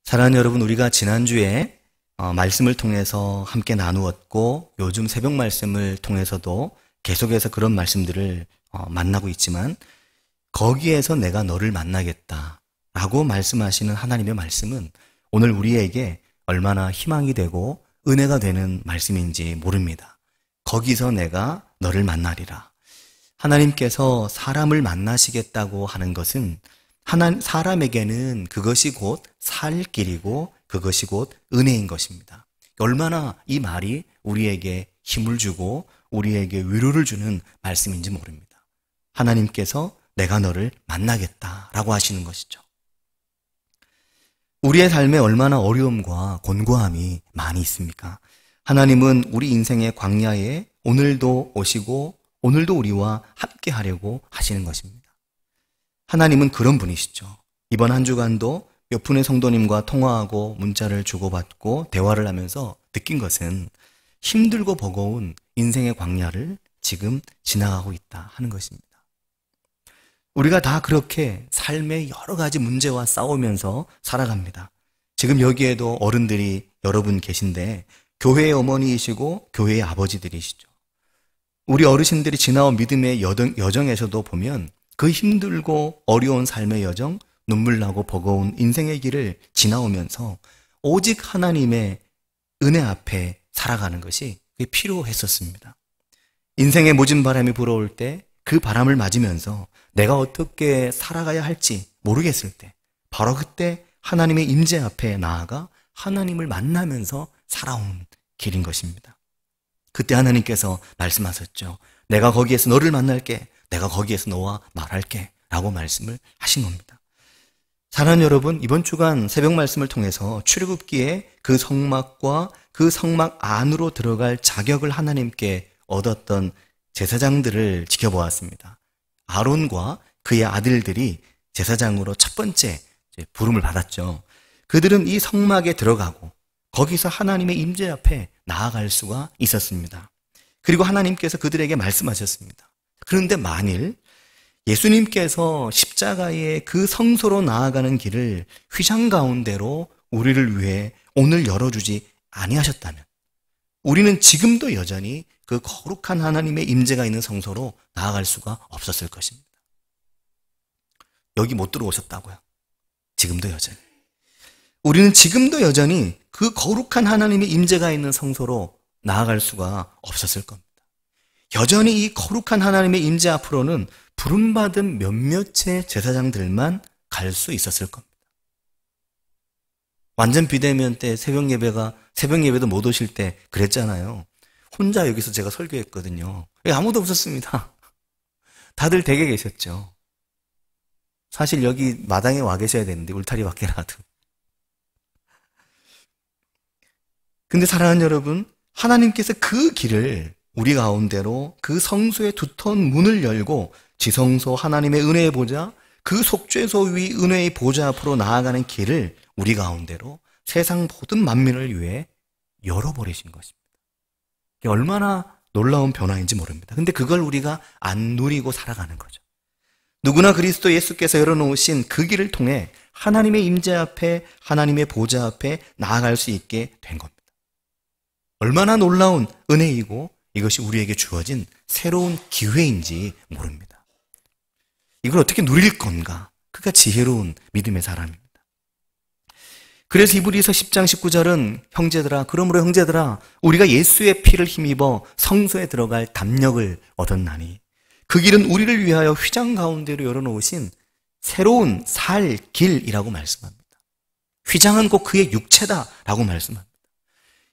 사랑하는 여러분, 우리가 지난주에 말씀을 통해서 함께 나누었고 요즘 새벽 말씀을 통해서도 계속해서 그런 말씀들을 만나고 있지만 거기에서 내가 너를 만나겠다라고 말씀하시는 하나님의 말씀은 오늘 우리에게 얼마나 희망이 되고 은혜가 되는 말씀인지 모릅니다. 거기서 내가 너를 만나리라. 하나님께서 사람을 만나시겠다고 하는 것은 사람에게는 그것이 곧 살 길이고 그것이 곧 은혜인 것입니다. 얼마나 이 말이 우리에게 힘을 주고 우리에게 위로를 주는 말씀인지 모릅니다. 하나님께서 내가 너를 만나겠다라고 하시는 것이죠. 우리의 삶에 얼마나 어려움과 곤고함이 많이 있습니까? 하나님은 우리 인생의 광야에 오늘도 오시고 오늘도 우리와 함께 하려고 하시는 것입니다. 하나님은 그런 분이시죠. 이번 한 주간도 몇 분의 성도님과 통화하고 문자를 주고받고 대화를 하면서 느낀 것은 힘들고 버거운 인생의 광야를 지금 지나가고 있다 하는 것입니다. 우리가 다 그렇게 삶의 여러 가지 문제와 싸우면서 살아갑니다. 지금 여기에도 어른들이 여러분 계신데 교회의 어머니이시고 교회의 아버지들이시죠. 우리 어르신들이 지나온 믿음의 여정에서도 보면 그 힘들고 어려운 삶의 여정, 눈물 나고 버거운 인생의 길을 지나오면서 오직 하나님의 은혜 앞에 살아가는 것이 필요했었습니다. 인생의 모진 바람이 불어올 때 그 바람을 맞으면서 내가 어떻게 살아가야 할지 모르겠을 때 바로 그때 하나님의 임재 앞에 나아가 하나님을 만나면서 살아온 길인 것입니다. 그때 하나님께서 말씀하셨죠. 내가 거기에서 너를 만날게. 내가 거기에서 너와 말할게 라고 말씀을 하신 겁니다. 사랑하는 여러분, 이번 주간 새벽 말씀을 통해서 출애굽기에 그 성막과 그 성막 안으로 들어갈 자격을 하나님께 얻었던 제사장들을 지켜보았습니다. 아론과 그의 아들들이 제사장으로 첫 번째 부름을 받았죠. 그들은 이 성막에 들어가고 거기서 하나님의 임재 앞에 나아갈 수가 있었습니다. 그리고 하나님께서 그들에게 말씀하셨습니다. 그런데 만일 예수님께서 십자가의 그 성소로 나아가는 길을 휘장 가운데로 우리를 위해 오늘 열어주지 아니하셨다면 우리는 지금도 여전히 그 거룩한 하나님의 임재가 있는 성소로 나아갈 수가 없었을 것입니다. 여기 못 들어오셨다고요. 지금도 여전히. 우리는 지금도 여전히 그 거룩한 하나님의 임재가 있는 성소로 나아갈 수가 없었을 겁니다. 여전히 이 거룩한 하나님의 임재 앞으로는 부름받은 몇몇의 제사장들만 갈 수 있었을 겁니다. 완전 비대면 때 새벽 예배도 못 오실 때 그랬잖아요. 혼자 여기서 제가 설교했거든요. 아무도 없었습니다. 다들 댁에 계셨죠. 사실 여기 마당에 와 계셔야 되는데 울타리 밖에라도. 근데 사랑하는 여러분, 하나님께서 그 길을 우리 가운데로 그 성소의 두터운 문을 열고 지성소 하나님의 은혜의 보좌, 그 속죄소 위 은혜의 보좌 앞으로 나아가는 길을 우리 가운데로 세상 모든 만민을 위해 열어버리신 것입니다. 이게 얼마나 놀라운 변화인지 모릅니다. 근데 그걸 우리가 안 누리고 살아가는 거죠. 누구나 그리스도 예수께서 열어놓으신 그 길을 통해 하나님의 임재 앞에 하나님의 보좌 앞에 나아갈 수 있게 된 겁니다. 얼마나 놀라운 은혜이고 이것이 우리에게 주어진 새로운 기회인지 모릅니다. 이걸 어떻게 누릴 건가? 그가 지혜로운 믿음의 사람입니다. 그래서 히브리서 10장 19절은 그러므로 형제들아 우리가 예수의 피를 힘입어 성소에 들어갈 담력을 얻었나니 그 길은 우리를 위하여 휘장 가운데로 열어놓으신 새로운 살 길이라고 말씀합니다. 휘장은 곧 그의 육체다라고 말씀합니다.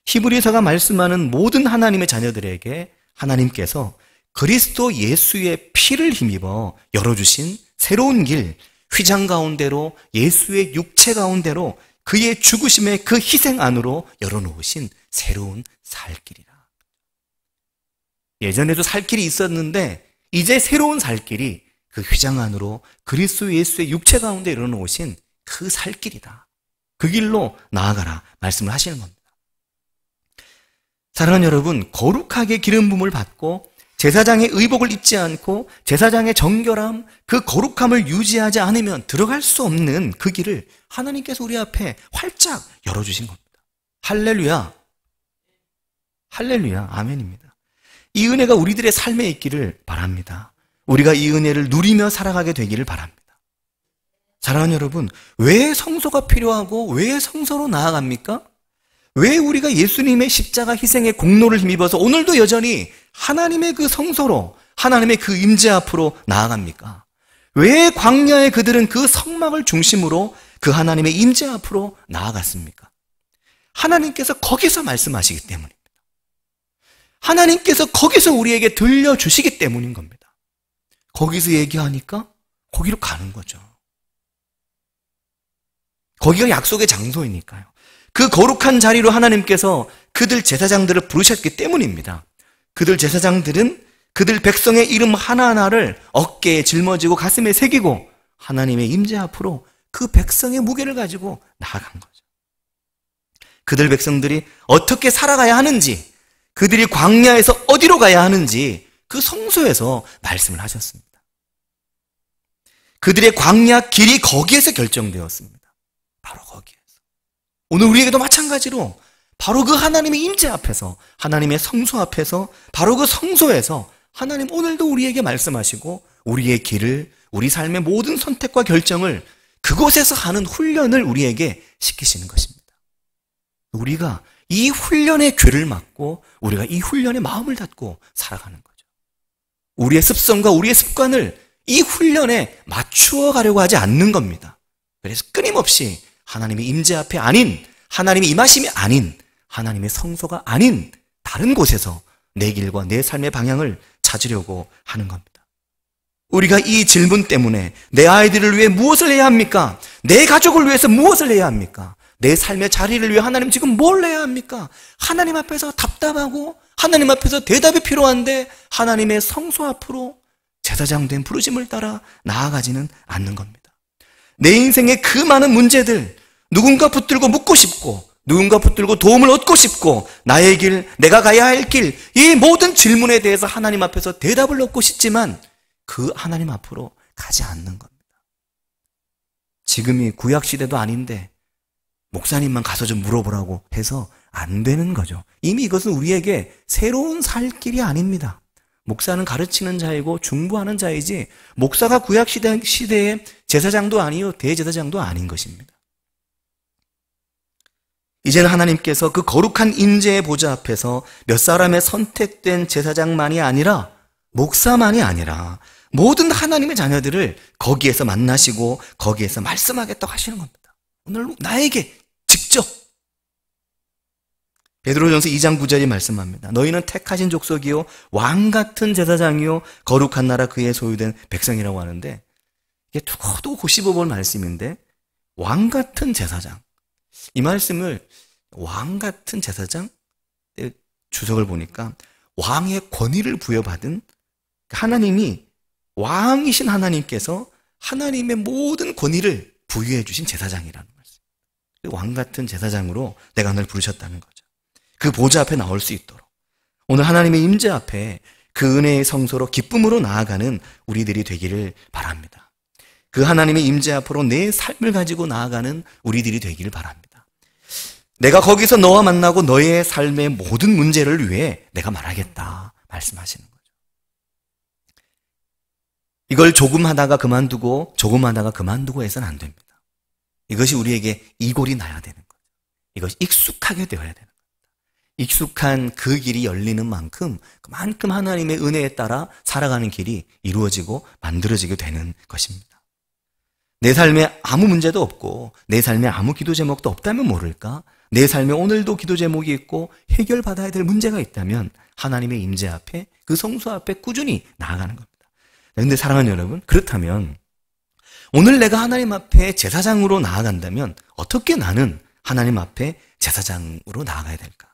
히브리서가 말씀하는 모든 하나님의 자녀들에게 하나님께서 그리스도 예수의 피를 힘입어 열어주신 새로운 길, 휘장 가운데로 예수의 육체 가운데로 그의 죽으심의 그 희생 안으로 열어놓으신 새로운 살길이라. 예전에도 살길이 있었는데 이제 새로운 살길이 그 휘장 안으로 그리스도 예수의 육체 가운데 열어놓으신 그 살길이다. 그 길로 나아가라 말씀을 하시는 겁니다. 사랑하는 여러분, 거룩하게 기름 부음을 받고 제사장의 의복을 입지 않고 제사장의 정결함, 그 거룩함을 유지하지 않으면 들어갈 수 없는 그 길을 하나님께서 우리 앞에 활짝 열어주신 겁니다. 할렐루야. 할렐루야. 아멘입니다. 이 은혜가 우리들의 삶에 있기를 바랍니다. 우리가 이 은혜를 누리며 살아가게 되기를 바랍니다. 사랑하는 여러분, 왜 성소가 필요하고 왜 성소로 나아갑니까? 왜 우리가 예수님의 십자가 희생의 공로를 힘입어서 오늘도 여전히 하나님의 그 성소로, 하나님의 그 임재 앞으로 나아갑니까? 왜 광야의 그들은 그 성막을 중심으로 그 하나님의 임재 앞으로 나아갔습니까? 하나님께서 거기서 말씀하시기 때문입니다. 하나님께서 거기서 우리에게 들려주시기 때문인 겁니다. 거기서 얘기하니까 거기로 가는 거죠. 거기가 약속의 장소이니까요. 그 거룩한 자리로 하나님께서 그들 제사장들을 부르셨기 때문입니다. 그들 제사장들은 그들 백성의 이름 하나하나를 어깨에 짊어지고 가슴에 새기고 하나님의 임재 앞으로 그 백성의 무게를 가지고 나아간 거죠. 그들 백성들이 어떻게 살아가야 하는지, 그들이 광야에서 어디로 가야 하는지 그 성소에서 말씀을 하셨습니다. 그들의 광야 길이 거기에서 결정되었습니다. 바로 거기에서. 오늘 우리에게도 마찬가지로 바로 그 하나님의 임재 앞에서, 하나님의 성소 앞에서, 바로 그 성소에서 하나님 오늘도 우리에게 말씀하시고 우리의 길을, 우리 삶의 모든 선택과 결정을 그곳에서 하는 훈련을 우리에게 시키시는 것입니다. 우리가 이 훈련의 귀를 막고 우리가 이 훈련에 마음을 닫고 살아가는 거죠. 우리의 습성과 우리의 습관을 이 훈련에 맞추어 가려고 하지 않는 겁니다. 그래서 끊임없이 하나님의 임재 앞에 아닌, 하나님의 임하심이 아닌, 하나님의 성소가 아닌 다른 곳에서 내 길과 내 삶의 방향을 찾으려고 하는 겁니다. 우리가 이 질문 때문에 내 아이들을 위해 무엇을 해야 합니까? 내 가족을 위해서 무엇을 해야 합니까? 내 삶의 자리를 위해 하나님 지금 뭘 해야 합니까? 하나님 앞에서 답답하고 하나님 앞에서 대답이 필요한데 하나님의 성소 앞으로 제사장 된 부르심을 따라 나아가지는 않는 겁니다. 내 인생의 그 많은 문제들, 누군가 붙들고 묻고 싶고, 누군가 붙들고 도움을 얻고 싶고, 나의 길, 내가 가야 할 길, 이 모든 질문에 대해서 하나님 앞에서 대답을 얻고 싶지만 그 하나님 앞으로 가지 않는 겁니다. 지금이 구약시대도 아닌데 목사님만 가서 좀 물어보라고 해서 안 되는 거죠. 이미 이것은 우리에게 새로운 살 길이 아닙니다. 목사는 가르치는 자이고 중보하는 자이지 목사가 구약시대의 제사장도 아니요 대제사장도 아닌 것입니다. 이제는 하나님께서 그 거룩한 임재의 보좌 앞에서 몇 사람의 선택된 제사장만이 아니라 목사만이 아니라 모든 하나님의 자녀들을 거기에서 만나시고 거기에서 말씀하겠다고 하시는 겁니다. 오늘 나에게 직접 베드로전서 2장 9절이 말씀합니다. 너희는 택하신 족속이요 왕같은 제사장이요 거룩한 나라 그의 소유된 백성이라고 하는데 이게 두고두고 곱씹어볼 말씀인데 왕같은 제사장, 이 말씀을 왕같은 제사장 주석을 보니까 왕의 권위를 부여받은 하나님이 왕이신 하나님께서 하나님의 모든 권위를 부여해 주신 제사장이라는 말씀. 왕같은 제사장으로 내가 널 부르셨다는 거죠. 그 보좌 앞에 나올 수 있도록 오늘 하나님의 임재 앞에 그 은혜의 성소로 기쁨으로 나아가는 우리들이 되기를 바랍니다. 그 하나님의 임재 앞으로 내 삶을 가지고 나아가는 우리들이 되기를 바랍니다. 내가 거기서 너와 만나고 너의 삶의 모든 문제를 위해 내가 말하겠다 말씀하시는 거죠. 이걸 조금 하다가 그만두고 조금 하다가 그만두고 해서는 안 됩니다. 이것이 우리에게 이골이 나야 되는 거죠. 이것이 익숙하게 되어야 되는 겁니다. 익숙한 그 길이 열리는 만큼 그만큼 하나님의 은혜에 따라 살아가는 길이 이루어지고 만들어지게 되는 것입니다. 내 삶에 아무 문제도 없고 내 삶에 아무 기도 제목도 없다면 모를까? 내 삶에 오늘도 기도 제목이 있고 해결받아야 될 문제가 있다면 하나님의 임재 앞에 그 성소 앞에 꾸준히 나아가는 겁니다. 그런데 사랑하는 여러분, 그렇다면 오늘 내가 하나님 앞에 제사장으로 나아간다면 어떻게 나는 하나님 앞에 제사장으로 나아가야 될까?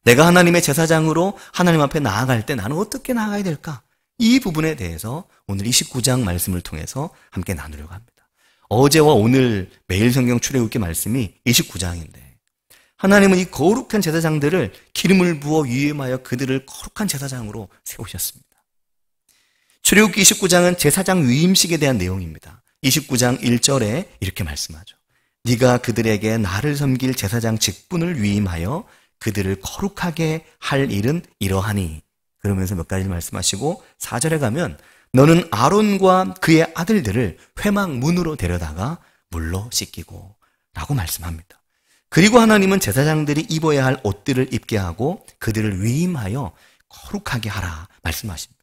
내가 하나님의 제사장으로 하나님 앞에 나아갈 때 나는 어떻게 나아가야 될까? 이 부분에 대해서 오늘 29장 말씀을 통해서 함께 나누려고 합니다. 어제와 오늘 매일 성경 출애굽기 말씀이 29장인데 하나님은 이 거룩한 제사장들을 기름을 부어 위임하여 그들을 거룩한 제사장으로 세우셨습니다. 출애굽기 29장은 제사장 위임식에 대한 내용입니다. 29장 1절에 이렇게 말씀하죠. 네가 그들에게 나를 섬길 제사장 직분을 위임하여 그들을 거룩하게 할 일은 이러하니. 그러면서 몇 가지를 말씀하시고 4절에 가면 너는 아론과 그의 아들들을 회막 문으로 데려다가 물로 씻기고 라고 말씀합니다. 그리고 하나님은 제사장들이 입어야 할 옷들을 입게 하고 그들을 위임하여 거룩하게 하라 말씀하십니다.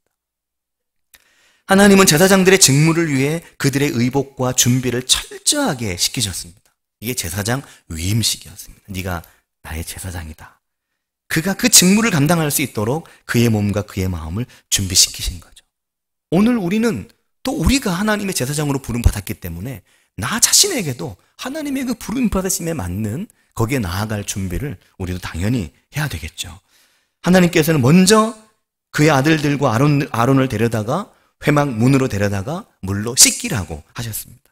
하나님은 제사장들의 직무를 위해 그들의 의복과 준비를 철저하게 시키셨습니다. 이게 제사장 위임식이었습니다. 네가 나의 제사장이다. 그가 그 직무를 감당할 수 있도록 그의 몸과 그의 마음을 준비시키신 거죠. 오늘 우리는 또 우리가 하나님의 제사장으로 부름받았기 때문에 나 자신에게도 하나님의 그 부름받으심에 맞는 거기에 나아갈 준비를 우리도 당연히 해야 되겠죠. 하나님께서는 먼저 그의 아들들과 아론을 데려다가 회막 문으로 데려다가 물로 씻기라고 하셨습니다.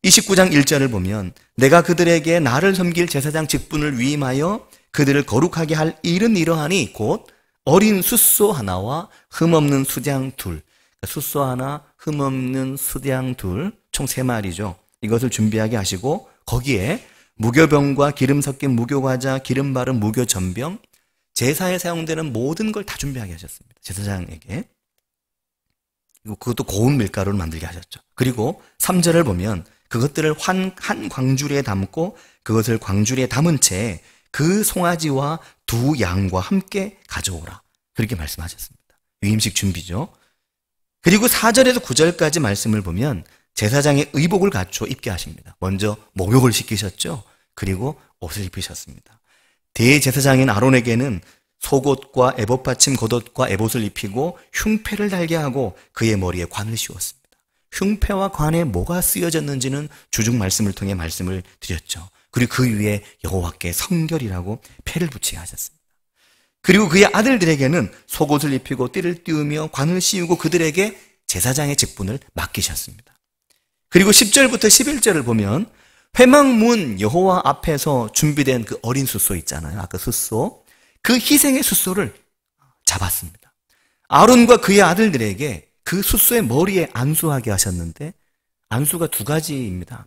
29장 1절을 보면 내가 그들에게 나를 섬길 제사장 직분을 위임하여 그들을 거룩하게 할 일은 이러하니 곧 어린 숫소 하나와 흠없는 수장 둘. 숫소 하나, 흠없는 수장 둘, 총 3마리죠. 이것을 준비하게 하시고 거기에 무교병과 기름 섞인 무교과자, 기름 바른 무교전병, 제사에 사용되는 모든 걸 다 준비하게 하셨습니다. 제사장에게. 그것도 고운 밀가루를 만들게 하셨죠. 그리고 3절을 보면 그것들을 한 광주리에 담고 그것을 광주리에 담은 채 그 송아지와 2 양과 함께 가져오라. 그렇게 말씀하셨습니다. 위임식 준비죠. 그리고 4절에서 9절까지 말씀을 보면 제사장의 의복을 갖춰 입게 하십니다. 먼저 목욕을 시키셨죠. 그리고 옷을 입히셨습니다. 대제사장인 아론에게는 속옷과 에봇 받침 겉옷과 에봇을 입히고 흉패를 달게 하고 그의 머리에 관을 씌웠습니다. 흉패와 관에 뭐가 쓰여졌는지는 주중 말씀을 통해 말씀을 드렸죠. 그리고 그 위에 여호와께 성결이라고 패를 붙이게 하셨습니다. 그리고 그의 아들들에게는 속옷을 입히고 띠를 띄우며 관을 씌우고 그들에게 제사장의 직분을 맡기셨습니다. 그리고 10절부터 11절을 보면 회막문 여호와 앞에서 준비된 그 어린 숫소 있잖아요. 아까 숫소. 그 희생의 숫소를 잡았습니다. 아론과 그의 아들들에게 그 숫소의 머리에 안수하게 하셨는데 안수가 2가지입니다.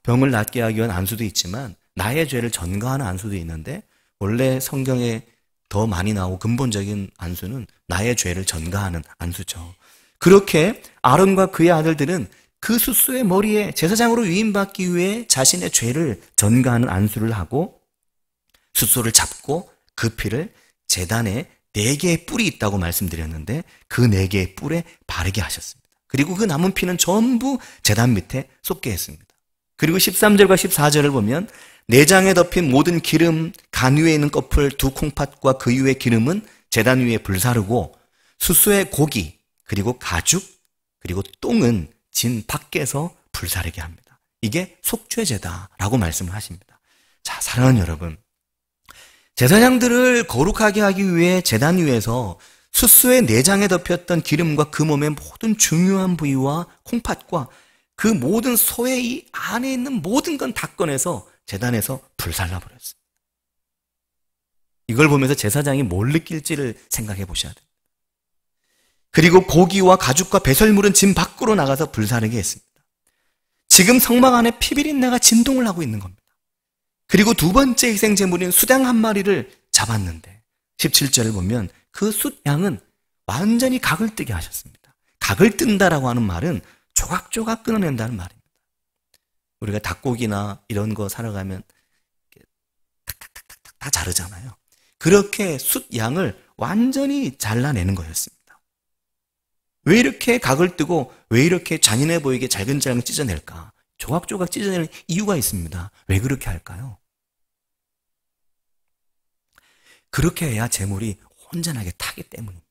병을 낫게 하기 위한 안수도 있지만 나의 죄를 전가하는 안수도 있는데 원래 성경에 더 많이 나오고 근본적인 안수는 나의 죄를 전가하는 안수죠. 그렇게 아론과 그의 아들들은 그 숫소의 머리에 제사장으로 위임받기 위해 자신의 죄를 전가하는 안수를 하고 숫소를 잡고 그 피를 제단에 4개의 뿔이 있다고 말씀드렸는데 그 4개의 뿔에 바르게 하셨습니다. 그리고 그 남은 피는 전부 제단 밑에 쏟게 했습니다. 그리고 13절과 14절을 보면 내장에 덮인 모든 기름, 간 위에 있는 꺼풀 2 콩팥과 그 위의 기름은 제단 위에 불사르고 숫소의 고기, 그리고 가죽, 그리고 똥은 진 밖에서 불사르게 합니다. 이게 속죄제다라고 말씀을 하십니다. 자, 사랑하는 여러분, 제사장들을 거룩하게 하기 위해 제단 위에서 숫소의 내장에 덮였던 기름과 그 몸의 모든 중요한 부위와 콩팥과 그 모든 소의 이 안에 있는 모든 건 다 꺼내서 제단에서 불살라 버렸습니다. 이걸 보면서 제사장이 뭘 느낄지를 생각해 보셔야 됩니다. 그리고 고기와 가죽과 배설물은 진 밖으로 나가서 불사르게 했습니다. 지금 성막 안에 피비린내가 진동을 하고 있는 겁니다. 그리고 2번째 희생제물인 숫양 1마리를 잡았는데 17절을 보면 그 숫양은 완전히 각을 뜨게 하셨습니다. 각을 뜬다라고 하는 말은 조각조각 끊어낸다는 말입니다. 우리가 닭고기나 이런 거 사러 가면 탁탁탁탁 다 자르잖아요. 그렇게 숫양을 완전히 잘라내는 거였습니다. 왜 이렇게 각을 뜨고 왜 이렇게 잔인해 보이게 잘근잘근 찢어낼까? 조각조각 찢어내는 이유가 있습니다. 왜 그렇게 할까요? 그렇게 해야 제물이 온전하게 타기 때문입니다.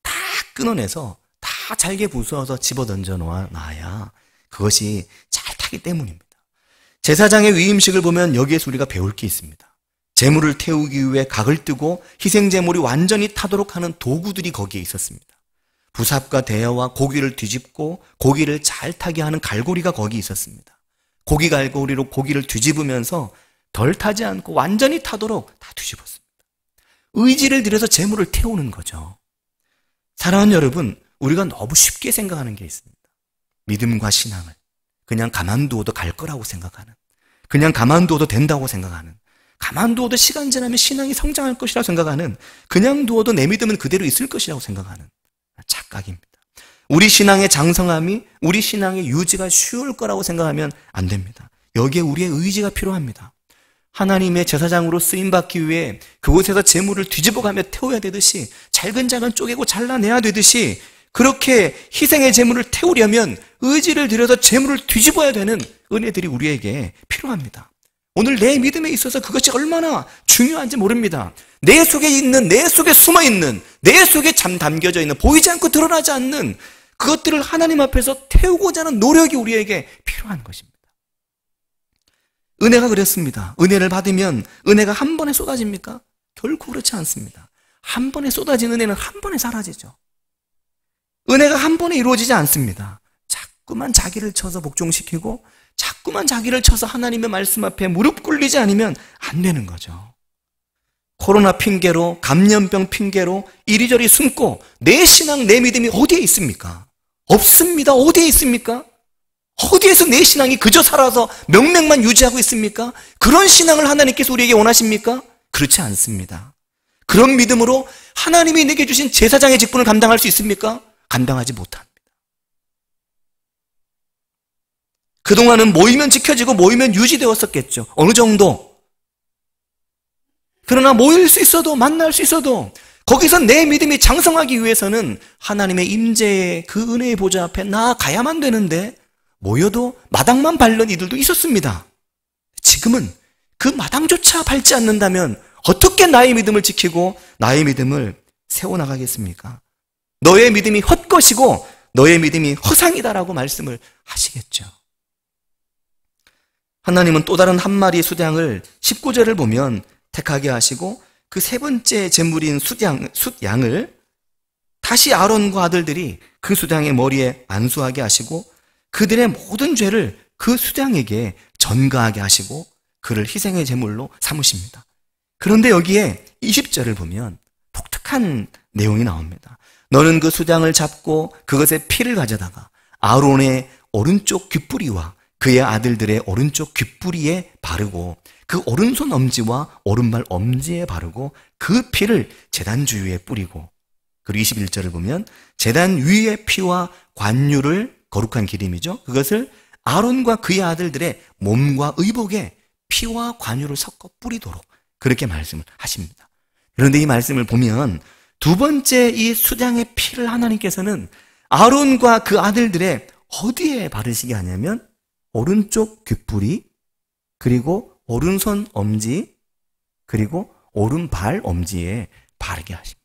다 끊어내서 다 잘게 부수어서 집어던져 놔야 그것이 잘 타기 때문입니다. 제사장의 위임식을 보면 여기에서 우리가 배울 게 있습니다. 제물을 태우기 위해 각을 뜨고 희생제물이 완전히 타도록 하는 도구들이 거기에 있었습니다. 부삽과 대야와 고기를 뒤집고 고기를 잘 타게 하는 갈고리가 거기 있었습니다. 고기 갈고리로 고기를 뒤집으면서 덜 타지 않고 완전히 타도록 다 뒤집었습니다. 의지를 들여서 제물을 태우는 거죠. 사랑하는 여러분, 우리가 너무 쉽게 생각하는 게 있습니다. 믿음과 신앙을 그냥 가만두어도 갈 거라고 생각하는, 그냥 가만두어도 된다고 생각하는, 가만두어도 시간 지나면 신앙이 성장할 것이라고 생각하는, 그냥 두어도 내 믿음은 그대로 있을 것이라고 생각하는 착각입니다. 우리 신앙의 장성함이, 우리 신앙의 유지가 쉬울 거라고 생각하면 안 됩니다. 여기에 우리의 의지가 필요합니다. 하나님의 제사장으로 쓰임받기 위해 그곳에서 재물을 뒤집어가며 태워야 되듯이, 잘근잘근 쪼개고 잘라내야 되듯이, 그렇게 희생의 재물을 태우려면 의지를 들여서 재물을 뒤집어야 되는 은혜들이 우리에게 필요합니다. 오늘 내 믿음에 있어서 그것이 얼마나 중요한지 모릅니다. 내 속에 있는, 내 속에 숨어있는, 내 속에 담겨져 있는, 보이지 않고 드러나지 않는 그것들을 하나님 앞에서 태우고자 하는 노력이 우리에게 필요한 것입니다. 은혜가 그렇습니다. 은혜를 받으면 은혜가 한 번에 쏟아집니까? 결코 그렇지 않습니다. 한 번에 쏟아진 은혜는 한 번에 사라지죠. 은혜가 한 번에 이루어지지 않습니다. 자꾸만 자기를 쳐서 복종시키고, 자꾸만 자기를 쳐서 하나님의 말씀 앞에 무릎 꿇리지 않으면 안 되는 거죠. 코로나 핑계로, 감염병 핑계로 이리저리 숨고 내 신앙, 내 믿음이 어디에 있습니까? 없습니다. 어디에 있습니까? 어디에서 내 신앙이 그저 살아서 명맥만 유지하고 있습니까? 그런 신앙을 하나님께서 우리에게 원하십니까? 그렇지 않습니다. 그런 믿음으로 하나님이 내게 주신 제사장의 직분을 감당할 수 있습니까? 감당하지 못합니다. 그동안은 모이면 지켜지고 모이면 유지되었었겠죠. 어느 정도. 그러나 모일 수 있어도, 만날 수 있어도 거기서 내 믿음이 장성하기 위해서는 하나님의 임재의 그 은혜의 보좌 앞에 나아가야만 되는데, 모여도 마당만 밟는 이들도 있었습니다. 지금은 그 마당조차 밟지 않는다면 어떻게 나의 믿음을 지키고 나의 믿음을 세워나가겠습니까? 너의 믿음이 헛것이고 너의 믿음이 허상이다라고 말씀을 하시겠죠. 하나님은 또 다른 한 마리의 숫양을 19절을 보면 택하게 하시고, 그 세 번째 제물인 숫양을 다시 아론과 아들들이 그 숫양의 머리에 안수하게 하시고, 그들의 모든 죄를 그 숫양에게 전가하게 하시고 그를 희생의 제물로 삼으십니다. 그런데 여기에 20절을 보면 독특한 내용이 나옵니다. 너는 그 숫양을 잡고 그것의 피를 가져다가 아론의 오른쪽 귓뿌리와 그의 아들들의 오른쪽 귓뿌리에 바르고, 그 오른손 엄지와 오른발 엄지에 바르고 그 피를 제단 주위에 뿌리고, 그리고 21절을 보면 제단 위의 피와 관유를, 거룩한 기름이죠, 그것을 아론과 그의 아들들의 몸과 의복에 피와 관유를 섞어 뿌리도록 그렇게 말씀을 하십니다. 그런데 이 말씀을 보면 두 번째 이 숫양의 피를 하나님께서는 아론과 그 아들들의 어디에 바르시게 하냐면 오른쪽 귓뿌리, 그리고 오른손 엄지, 그리고 오른발 엄지에 바르게 하십니다.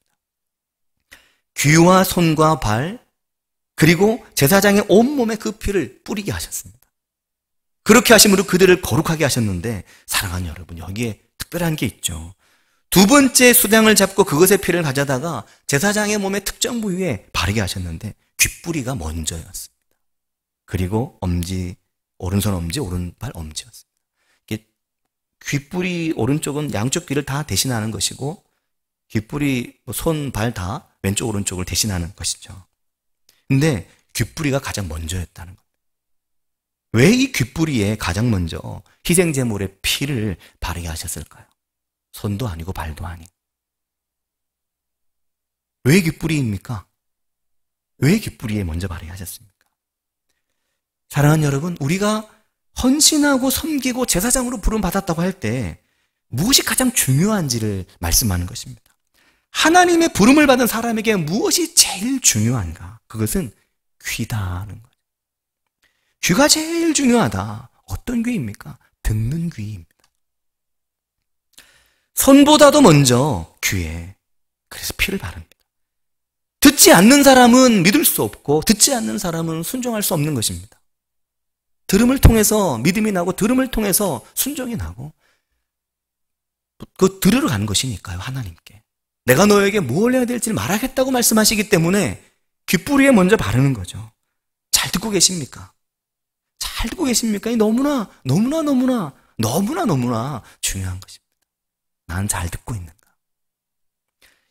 귀와 손과 발, 그리고 제사장의 온몸에 그 피를 뿌리게 하셨습니다. 그렇게 하심으로 그들을 거룩하게 하셨는데, 사랑하는 여러분, 여기에 특별한 게 있죠. 두 번째 숫양을 잡고 그것의 피를 가져다가 제사장의 몸의 특정 부위에 바르게 하셨는데 귓뿌리가 먼저였습니다. 그리고 엄지, 오른손 엄지, 오른발 엄지였습니다. 이게 귓뿌리 오른쪽은 양쪽 귀를 다 대신하는 것이고, 귓뿌리 손, 발 다 왼쪽 오른쪽을 대신하는 것이죠. 근데 귓뿌리가 가장 먼저였다는 겁니다. 왜 이 귓뿌리에 가장 먼저 희생제물의 피를 바르게 하셨을까요? 손도 아니고 발도 아니고. 왜 귓뿌리입니까? 왜 귓뿌리에 먼저 바르게 하셨습니까? 사랑하는 여러분, 우리가 헌신하고 섬기고 제사장으로 부름받았다고 할 때 무엇이 가장 중요한지를 말씀하는 것입니다. 하나님의 부름을 받은 사람에게 무엇이 제일 중요한가? 그것은 귀다는 거예요. 귀가 제일 중요하다. 어떤 귀입니까? 듣는 귀입니다. 손보다도 먼저 귀에, 그래서 피를 바릅니다. 듣지 않는 사람은 믿을 수 없고 듣지 않는 사람은 순종할 수 없는 것입니다. 들음을 통해서 믿음이 나고 들음을 통해서 순종이 나고, 그 들으러 가는 것이니까요. 하나님께 내가 너에게 뭘 해야 될지 말하겠다고 말씀하시기 때문에 귓뿌리에 먼저 바르는 거죠. 잘 듣고 계십니까? 잘 듣고 계십니까? 이 너무나 중요한 것입니다. 난 잘 듣고 있는가?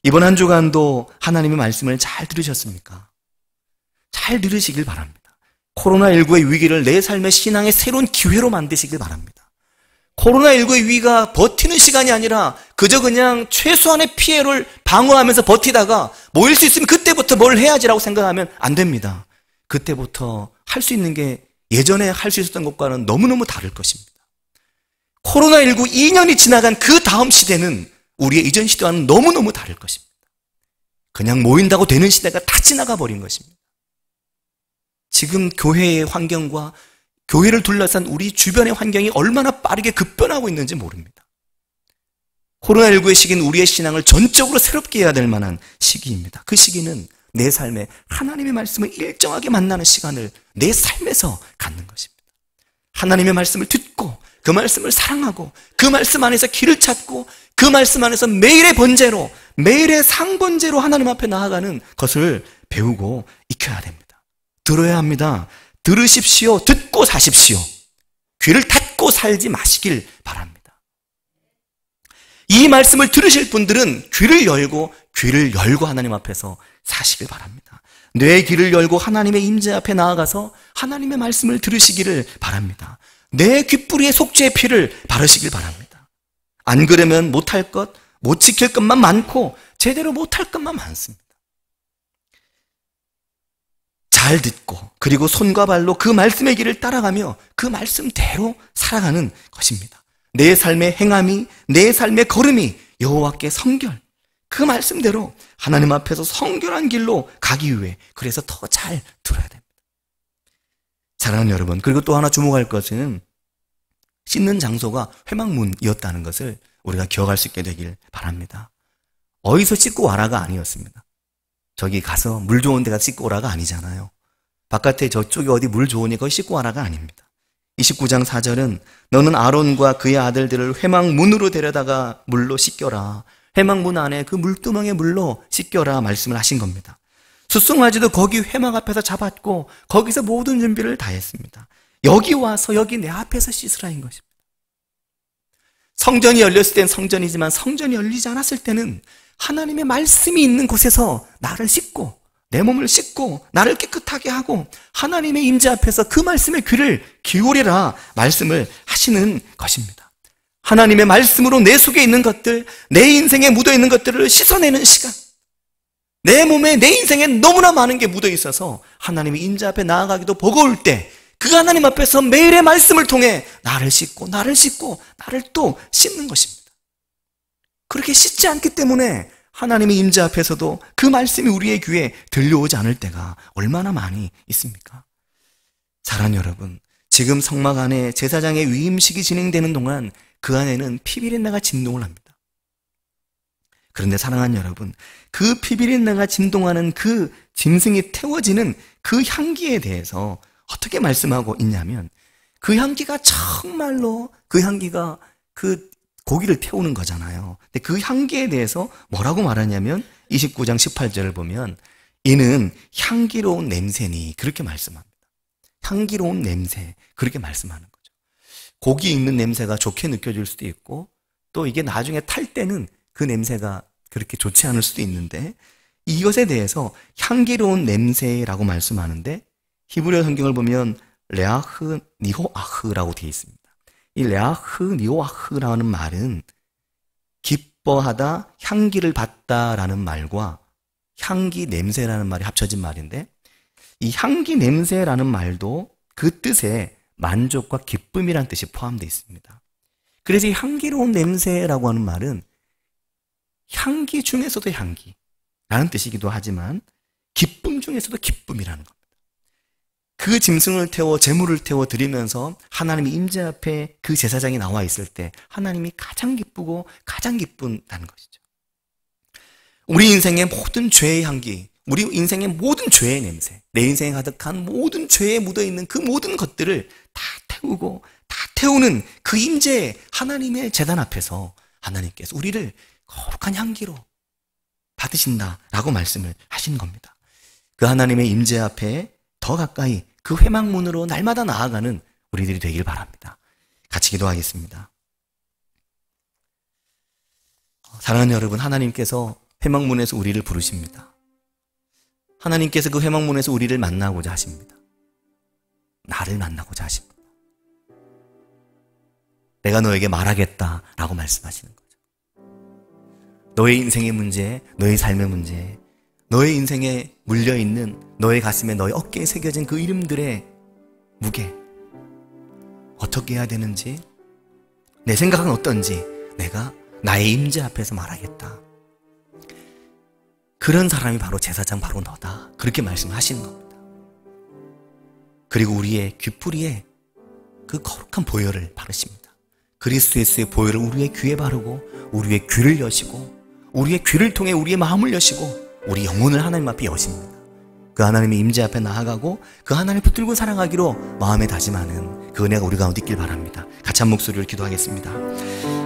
이번 한 주간도 하나님의 말씀을 잘 들으셨습니까? 잘 들으시길 바랍니다. 코로나19의 위기를 내 삶의 신앙의 새로운 기회로 만드시길 바랍니다. 코로나19의 위기가 버티는 시간이 아니라 그저 그냥 최소한의 피해를 방어하면서 버티다가 모일 수 있으면 그때부터 뭘 해야지라고 생각하면 안 됩니다. 그때부터 할 수 있는 게 예전에 할 수 있었던 것과는 너무너무 다를 것입니다. 코로나19 2년이 지나간 그 다음 시대는 우리의 이전 시대와는 너무너무 다를 것입니다. 그냥 모인다고 되는 시대가 다 지나가 버린 것입니다. 지금 교회의 환경과 교회를 둘러싼 우리 주변의 환경이 얼마나 빠르게 급변하고 있는지 모릅니다. 코로나19의 시기는 우리의 신앙을 전적으로 새롭게 해야 될 만한 시기입니다. 그 시기는 내 삶에 하나님의 말씀을 일정하게 만나는 시간을 내 삶에서 갖는 것입니다. 하나님의 말씀을 듣고 그 말씀을 사랑하고 그 말씀 안에서 길을 찾고 그 말씀 안에서 매일의 번제로 매일의 상번제로 하나님 앞에 나아가는 것을 배우고 익혀야 됩니다. 들어야 합니다. 들으십시오. 듣고 사십시오. 귀를 닫고 살지 마시길 바랍니다. 이 말씀을 들으실 분들은 귀를 열고 하나님 앞에서 사시길 바랍니다. 뇌의 귀를 열고 하나님의 임재 앞에 나아가서 하나님의 말씀을 들으시기를 바랍니다. 내 귓불이에 속죄의 피를 바르시길 바랍니다. 안 그러면 못할 것, 못 지킬 것만 많고 제대로 못할 것만 많습니다. 잘 듣고 그리고 손과 발로 그 말씀의 길을 따라가며 그 말씀대로 살아가는 것입니다. 내 삶의 행함이, 내 삶의 걸음이 여호와께 성결, 그 말씀대로 하나님 앞에서 성결한 길로 가기 위해 그래서 더 잘 들어야 됩니다. 사랑하는 여러분, 그리고 또 하나 주목할 것은 씻는 장소가 회막문이었다는 것을 우리가 기억할 수 있게 되길 바랍니다. 어디서 씻고 와라가 아니었습니다. 저기 가서 물 좋은 데 가서 씻고 오라가 아니잖아요. 바깥에 저쪽에 어디 물 좋으니 거기 씻고 와라가 아닙니다. 29장 4절은 너는 아론과 그의 아들들을 회막문으로 데려다가 물로 씻겨라. 회막문 안에 그 물두멍의 물로 씻겨라 말씀을 하신 겁니다. 숫송아지도 거기 회막 앞에서 잡았고 거기서 모든 준비를 다 했습니다. 여기 와서 여기 내 앞에서 씻으라인 것입니다. 성전이 열렸을 땐 성전이지만 성전이 열리지 않았을 때는 하나님의 말씀이 있는 곳에서 나를 씻고 내 몸을 씻고 나를 깨끗하게 하고 하나님의 임재 앞에서 그 말씀의 귀를 기울이라 말씀을 하시는 것입니다. 하나님의 말씀으로 내 속에 있는 것들, 내 인생에 묻어있는 것들을 씻어내는 시간, 내 몸에 내 인생에 너무나 많은 게 묻어있어서 하나님의 임재 앞에 나아가기도 버거울 때 그 하나님 앞에서 매일의 말씀을 통해 나를 씻고 나를 또 씻는 것입니다. 그렇게 씻지 않기 때문에 하나님의 임재 앞에서도 그 말씀이 우리의 귀에 들려오지 않을 때가 얼마나 많이 있습니까? 사랑하는 여러분, 지금 성막 안에 제사장의 위임식이 진행되는 동안 그 안에는 피비린내가 진동을 합니다. 그런데 사랑하는 여러분, 그 피비린내가 진동하는 그 짐승이 태워지는 그 향기에 대해서 어떻게 말씀하고 있냐면 그 향기가 정말로 그 향기가 그 고기를 태우는 거잖아요. 근데 그 향기에 대해서 뭐라고 말하냐면 29장 18절을 보면 이는 향기로운 냄새니 그렇게 말씀합니다. 향기로운 냄새 그렇게 말씀하는 거죠. 고기 익는 냄새가 좋게 느껴질 수도 있고 또 이게 나중에 탈 때는 그 냄새가 그렇게 좋지 않을 수도 있는데 이것에 대해서 향기로운 냄새라고 말씀하는데 히브리어 성경을 보면 레아흐 니호아흐라고 되어 있습니다. 이 레아흐 니호아흐라는 말은 기뻐하다, 향기를 받다라는 말과 향기 냄새라는 말이 합쳐진 말인데 이 향기 냄새라는 말도 그 뜻에 만족과 기쁨이라는 뜻이 포함되어 있습니다. 그래서 이 향기로운 냄새라고 하는 말은 향기 중에서도 향기라는 뜻이기도 하지만 기쁨 중에서도 기쁨이라는 겁니다. 그 짐승을 태워 제물을 태워 드리면서 하나님의 임재 앞에 그 제사장이 나와 있을 때 하나님이 가장 기쁘고 가장 기쁜다는 것이죠. 우리 인생의 모든 죄의 향기, 우리 인생의 모든 죄의 냄새, 내 인생에 가득한 모든 죄에 묻어있는 그 모든 것들을 다 태우고 다 태우는 그 임재 하나님의 제단 앞에서 하나님께서 우리를 거룩한 향기로 받으신다라고 말씀을 하신 겁니다. 그 하나님의 임재 앞에 더 가까이 그 회막문으로 날마다 나아가는 우리들이 되길 바랍니다. 같이 기도하겠습니다. 사랑하는 여러분, 하나님께서 회막문에서 우리를 부르십니다. 하나님께서 그 회막문에서 우리를 만나고자 하십니다. 나를 만나고자 하십니다. 내가 너에게 말하겠다 라고 말씀하시는 거죠. 너의 인생의 문제, 너의 삶의 문제, 너의 인생에 물려있는 너의 가슴에 너의 어깨에 새겨진 그 이름들의 무게, 어떻게 해야 되는지, 내 생각은 어떤지 내가 나의 임재 앞에서 말하겠다. 그런 사람이 바로 제사장, 바로 너다. 그렇게 말씀하시는 겁니다. 그리고 우리의 귀뿌리에 그 거룩한 보혈을 바르십니다. 그리스도 예수의 보혈을 우리의 귀에 바르고 우리의 귀를 여시고 우리의 귀를 통해 우리의 마음을 여시고 우리 영혼을 하나님 앞에 여십니다. 그 하나님의 임재 앞에 나아가고 그 하나님을 붙들고 살아가기로 마음에 다짐하는 그 은혜가 우리 가운데 있길 바랍니다. 같이 한 목소리를 기도하겠습니다.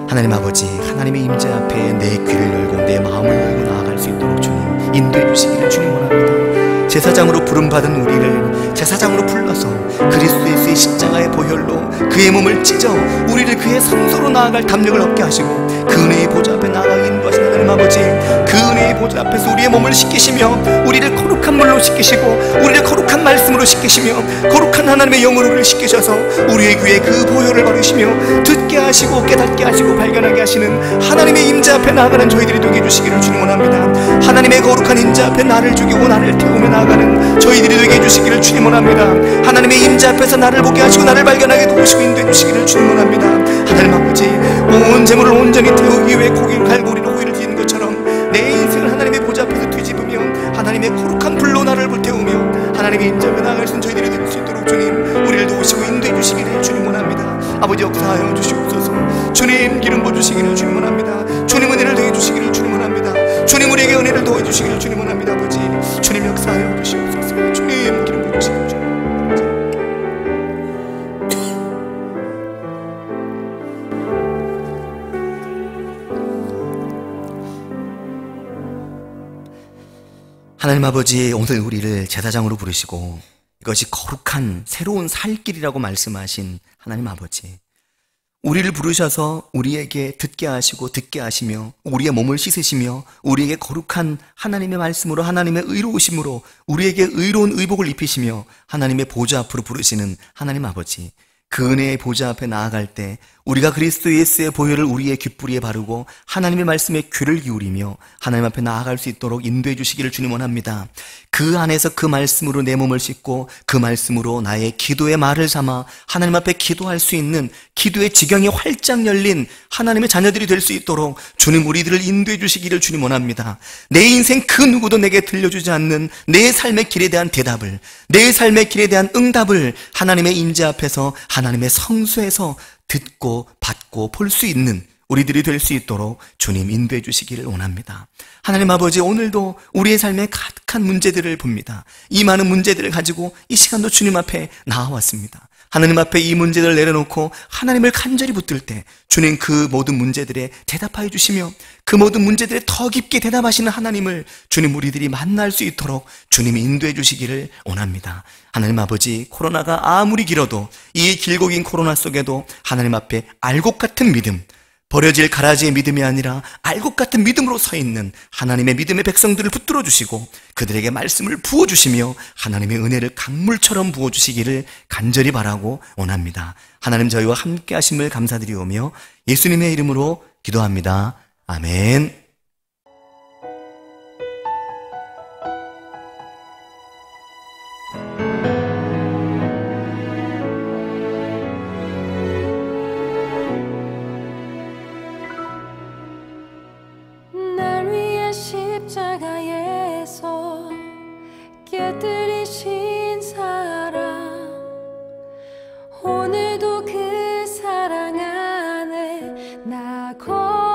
하나님 아버지, 하나님의 임재 앞에 내 귀를 열고 내 마음을 열고 나아갈 수 있도록 주님 인도해 주시기를 주님 원합니다. 제사장으로 부름받은 우리를 제사장으로 불러서 그리스도 예수의 십자가의 보혈로 그의 몸을 찢어 우리를 그의 성소로 나아갈 담력을 얻게 하시고 그 은혜의 보좌 앞에 나아가게 인도하신 하나님 아버지, 그 은혜의 보좌 앞에서 우리의 몸을 씻기시며 우리를 거룩한 물로 씻기시고 우리를 거룩한 말씀으로 씻기시며 거룩한 하나님의 영으로 우리를 씻기셔서 우리의 귀에 그 보혈을 바르시며 듣게 하시고 깨닫게 하시고 발견하게 하시는 하나님의 임재 앞에 나아가는 저희들이 되게 해주시기를 주님 원합니다. 하나님의 거룩한 임재 앞에 나를 죽이고 나를 태우며 나아가는 저희들이 되게 해주시기를 주님 원합니다. 하나님의 임재 앞에서 나를 보게 하시고 나를 발견하게 도우시고 인도해 주시기를 주님 원합니다. 하나님 아버지, 온 재물을 온전히 태우기 위해 고기를 갈고리로 오이를 뒤는 것처럼 내 인생을 하나님의 보좌 앞에서 뒤집으며 하나님의 거룩한 불로 나를 불태우며 하나님의 임재 앞에 나아갈 수 있는 저희들이 될 수 있도록 주님 우리를 도우시고 인도해 주시기를 주님 원합니다. 아버지, 역사하여 주시옵소서. 주님, 기름 부어주시기를 주님 원합니다. 주님, 은혜를 더해 주시기를 주님 원합니다. 주님, 우리에게 은혜를 더해 주시기를 주님 원합니다. 아버지, 주님 역사하여 주시옵소서. 주님, 기름 부어주시기를 주님. 하나님 아버지, 오늘 우리를 제사장으로 부르시고 이것이 거룩한 새로운 살 길이라고 말씀하신 하나님 아버지, 우리를 부르셔서 우리에게 듣게 하시고 듣게 하시며 우리의 몸을 씻으시며 우리에게 거룩한 하나님의 말씀으로 하나님의 의로우심으로 우리에게 의로운 의복을 입히시며 하나님의 보좌 앞으로 부르시는 하나님 아버지, 그 은혜의 보좌 앞에 나아갈 때 우리가 그리스도 예수의 보혈을 우리의 귓불이에 바르고 하나님의 말씀에 귀를 기울이며 하나님 앞에 나아갈 수 있도록 인도해 주시기를 주님 원합니다. 그 안에서 그 말씀으로 내 몸을 씻고 그 말씀으로 나의 기도의 말을 삼아 하나님 앞에 기도할 수 있는 기도의 지경이 활짝 열린 하나님의 자녀들이 될 수 있도록 주님 우리들을 인도해 주시기를 주님 원합니다. 내 인생 그 누구도 내게 들려주지 않는 내 삶의 길에 대한 대답을, 내 삶의 길에 대한 응답을 하나님의 임재 앞에서 하나님의 성수에서 듣고 받고 볼 수 있는 우리들이 될 수 있도록 주님 인도해 주시기를 원합니다. 하나님 아버지, 오늘도 우리의 삶에 가득한 문제들을 봅니다. 이 많은 문제들을 가지고 이 시간도 주님 앞에 나와왔습니다. 하나님 앞에 이 문제들을 내려놓고 하나님을 간절히 붙들 때 주님 그 모든 문제들에 대답하여 주시며 그 모든 문제들에 더 깊게 대답하시는 하나님을 주님 우리들이 만날 수 있도록 주님이 인도해 주시기를 원합니다. 하나님 아버지, 코로나가 아무리 길어도 이 길고 긴 코로나 속에도 하나님 앞에 알곡 같은 믿음, 버려질 가라지의 믿음이 아니라 알곡 같은 믿음으로 서 있는 하나님의 믿음의 백성들을 붙들어 주시고 그들에게 말씀을 부어주시며 하나님의 은혜를 강물처럼 부어주시기를 간절히 바라고 원합니다. 하나님, 저희와 함께 하심을 감사드리오며 예수님의 이름으로 기도합니다. 아멘. 십자가에서 깨뜨리신 사랑, 오늘도 그 사랑 안에 나 거합니다.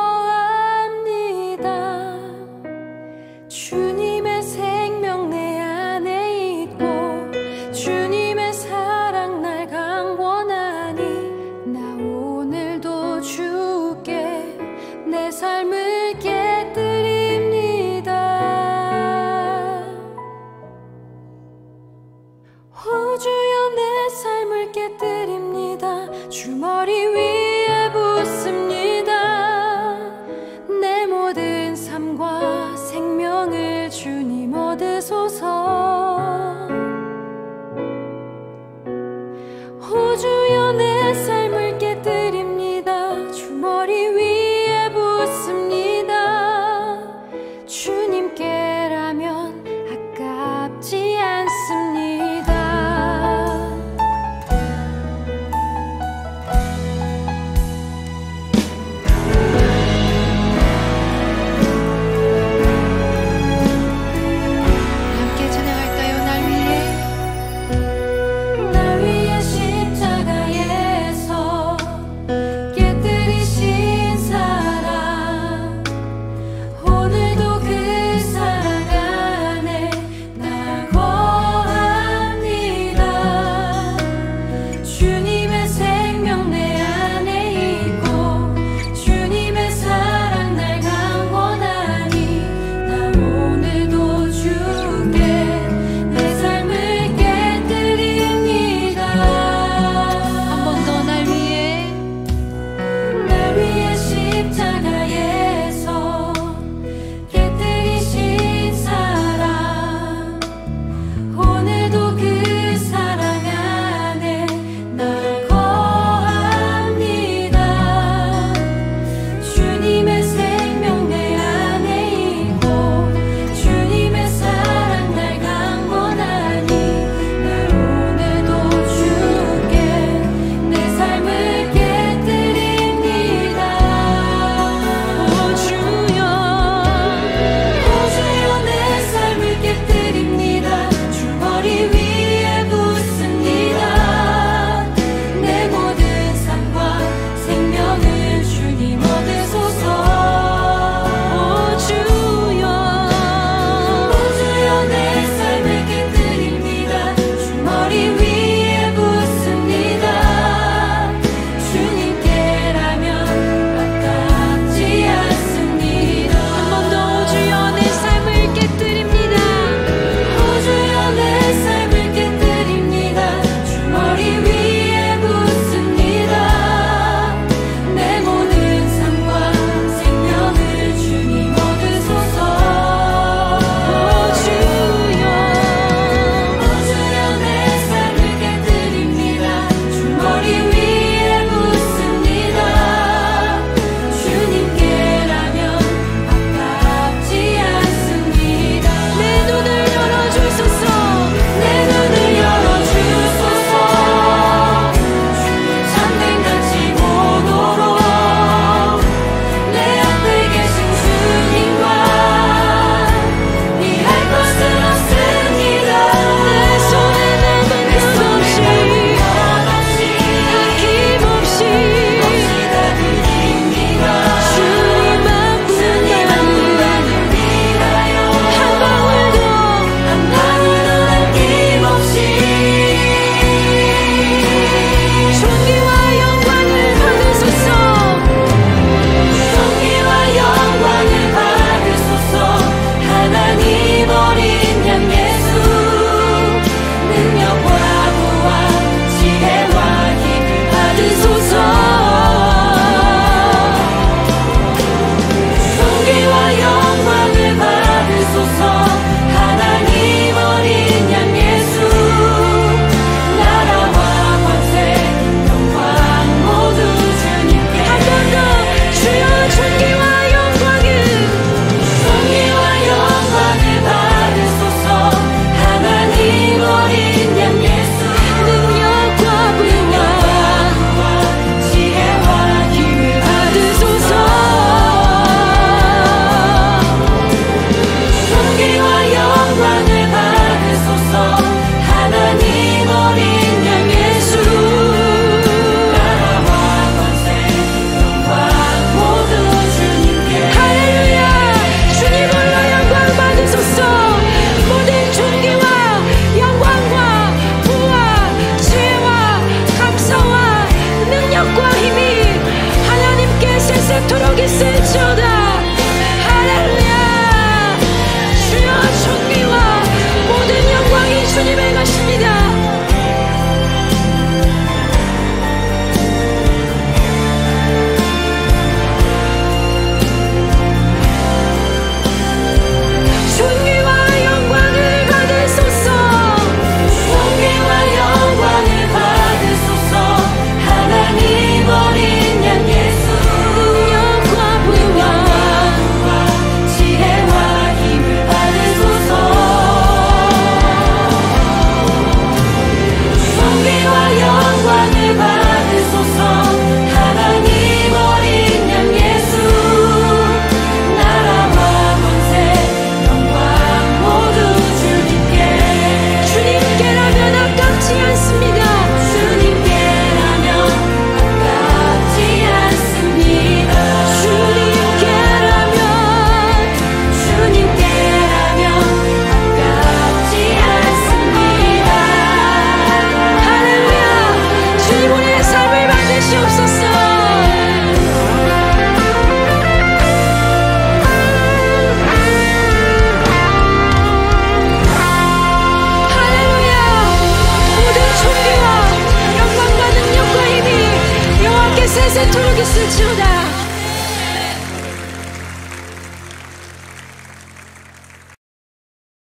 세토록 있을지어다